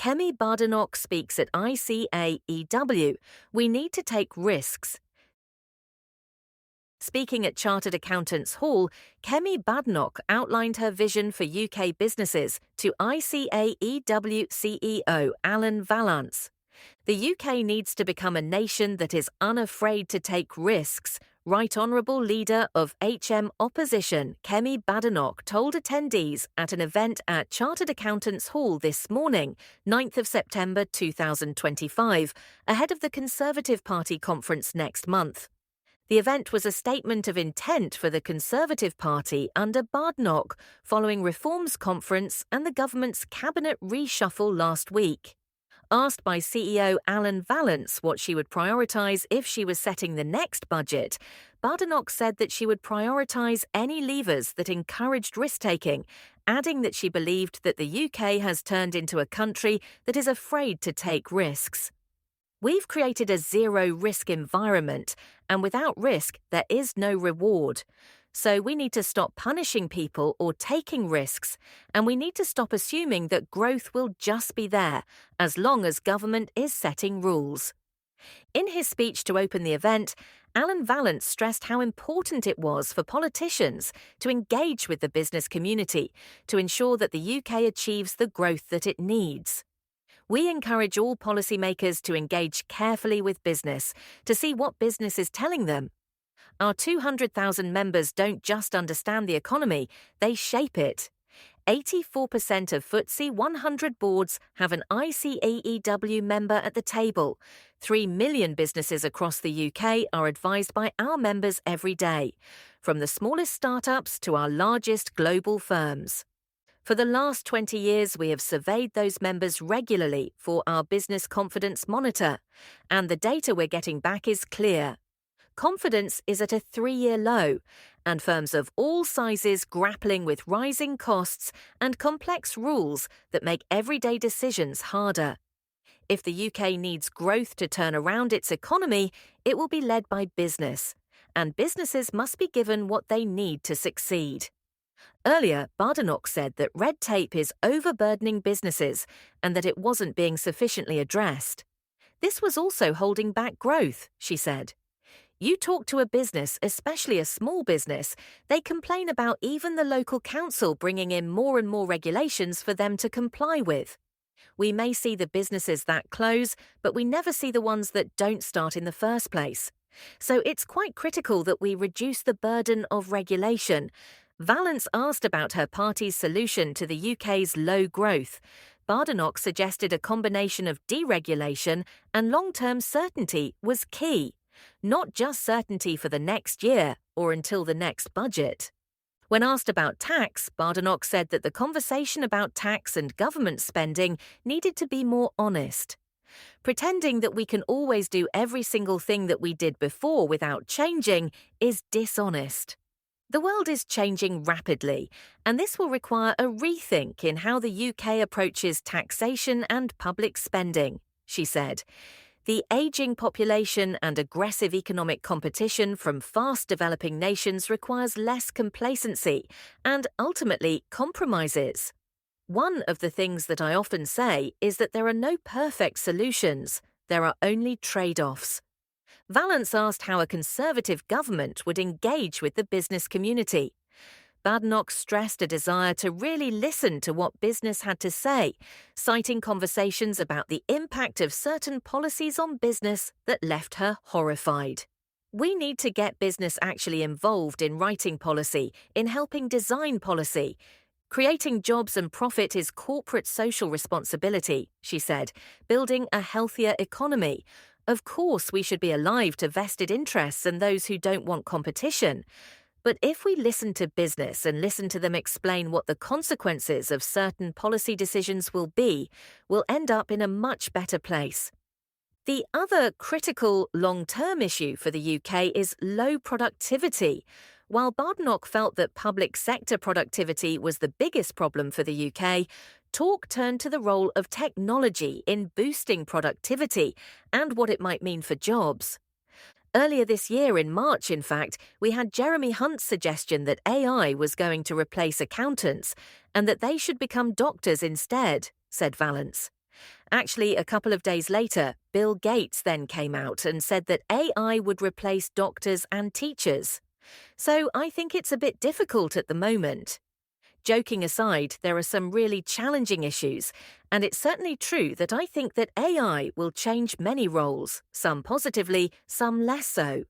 Kemi Badenoch speaks at ICAEW. We need to take risks. Speaking at Chartered Accountants Hall, Kemi Badenoch outlined her vision for UK businesses to ICAEW CEO Alan Vallance. The UK needs to become a nation that is unafraid to take risks, Right Honourable Leader of HM Opposition Kemi Badenoch told attendees at an event at Chartered Accountants Hall this morning, 9th of September 2025, ahead of the Conservative Party conference next month. The event was a statement of intent for the Conservative Party under Badenoch following Reform's conference and the government's cabinet reshuffle last week. Asked by CEO Alan Vallance what she would prioritise if she was setting the next budget, Badenoch said that she would prioritise any levers that encouraged risk-taking, adding that she believed that the UK has turned into a country that is afraid to take risks. We've created a zero-risk environment, and without risk, there is no reward. So we need to stop punishing people or taking risks, and we need to stop assuming that growth will just be there, as long as government is setting rules. In his speech to open the event, Alan Vallance stressed how important it was for politicians to engage with the business community to ensure that the UK achieves the growth that it needs. We encourage all policymakers to engage carefully with business to see what business is telling them. Our 200,000 members don't just understand the economy, they shape it. 84% of FTSE 100 boards have an ICAEW member at the table. 3 million businesses across the UK are advised by our members every day, from the smallest startups to our largest global firms. For the last 20 years, we have surveyed those members regularly for our Business Confidence Monitor, and the data we're getting back is clear. Confidence is at a 3-year low, and firms of all sizes grappling with rising costs and complex rules that make everyday decisions harder. If the UK needs growth to turn around its economy, it will be led by business, and businesses must be given what they need to succeed. Earlier, Badenoch said that red tape is overburdening businesses and that it wasn't being sufficiently addressed. This was also holding back growth, she said. You talk to a business, especially a small business, they complain about even the local council bringing in more and more regulations for them to comply with. We may see the businesses that close, but we never see the ones that don't start in the first place. So it's quite critical that we reduce the burden of regulation. Vallance asked about her party's solution to the UK's low growth. Badenoch suggested a combination of deregulation and long-term certainty was key. Not just certainty for the next year or until the next budget. When asked about tax, Badenoch said that the conversation about tax and government spending needed to be more honest. Pretending that we can always do every single thing that we did before without changing is dishonest. The world is changing rapidly, and this will require a rethink in how the UK approaches taxation and public spending, she said. The ageing population and aggressive economic competition from fast-developing nations requires less complacency and, ultimately, compromises. One of the things that I often say is that there are no perfect solutions, there are only trade-offs. Vallance asked how a Conservative government would engage with the business community. Badenoch stressed a desire to really listen to what business had to say, citing conversations about the impact of certain policies on business that left her horrified. We need to get business actually involved in writing policy, in helping design policy. Creating jobs and profit is corporate social responsibility, she said, building a healthier economy. Of course, we should be alive to vested interests and those who don't want competition. But if we listen to business and listen to them explain what the consequences of certain policy decisions will be, we'll end up in a much better place. The other critical long-term issue for the UK is low productivity. While Badenoch felt that public sector productivity was the biggest problem for the UK, talk turned to the role of technology in boosting productivity and what it might mean for jobs. Earlier this year, in March in fact, we had Jeremy Hunt's suggestion that AI was going to replace accountants and that they should become doctors instead, said Vallance. Actually, a couple of days later, Bill Gates then came out and said that AI would replace doctors and teachers. So I think it's a bit difficult at the moment. Joking aside, there are some really challenging issues, and it's certainly true that I think that AI will change many roles, some positively, some less so.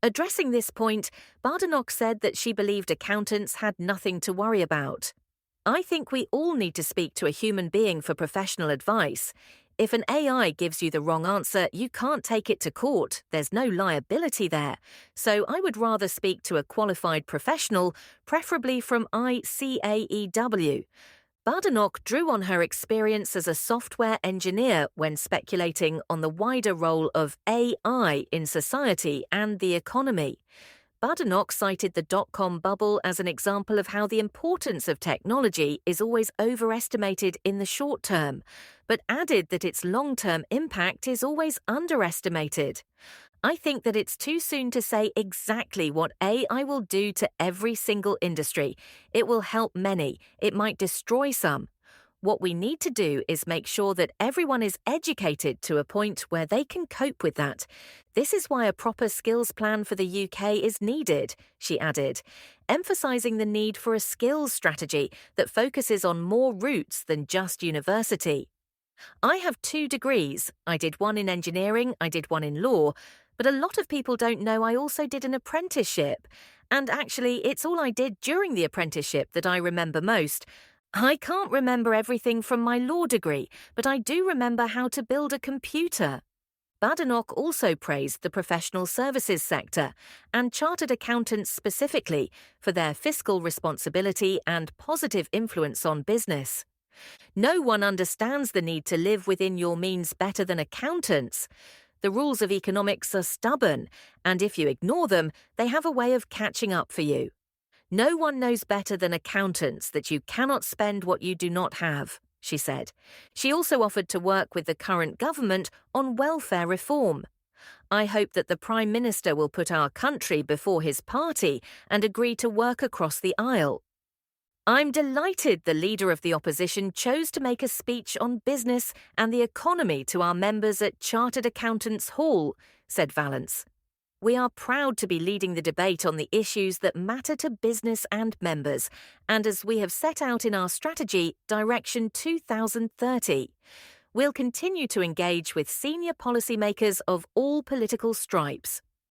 Addressing this point, Badenoch said that she believed accountants had nothing to worry about. I think we all need to speak to a human being for professional advice. If an AI gives you the wrong answer, you can't take it to court. There's no liability there. So I would rather speak to a qualified professional, preferably from ICAEW. Badenoch drew on her experience as a software engineer when speculating on the wider role of AI in society and the economy. Badenoch cited the dot-com bubble as an example of how the importance of technology is always overestimated in the short term, but added that its long-term impact is always underestimated. I think that it's too soon to say exactly what AI will do to every single industry. It will help many. It might destroy some. What we need to do is make sure that everyone is educated to a point where they can cope with that. This is why a proper skills plan for the UK is needed, she added, emphasising the need for a skills strategy that focuses on more routes than just university. I have 2 degrees. I did one in engineering, I did one in law, but a lot of people don't know I also did an apprenticeship. And actually, it's all I did during the apprenticeship that I remember most. I can't remember everything from my law degree, but I do remember how to build a computer. Badenoch also praised the professional services sector, and chartered accountants specifically, for their fiscal responsibility and positive influence on business. No one understands the need to live within your means better than accountants. The rules of economics are stubborn, and if you ignore them, they have a way of catching up for you. No one knows better than accountants that you cannot spend what you do not have, she said. She also offered to work with the current government on welfare reform. I hope that the Prime Minister will put our country before his party and agree to work across the aisle. I'm delighted the Leader of the Opposition chose to make a speech on business and the economy to our members at Chartered Accountants Hall, said Vallance. We are proud to be leading the debate on the issues that matter to business and members, and as we have set out in our strategy, Direction 2030, we'll continue to engage with senior policymakers of all political stripes.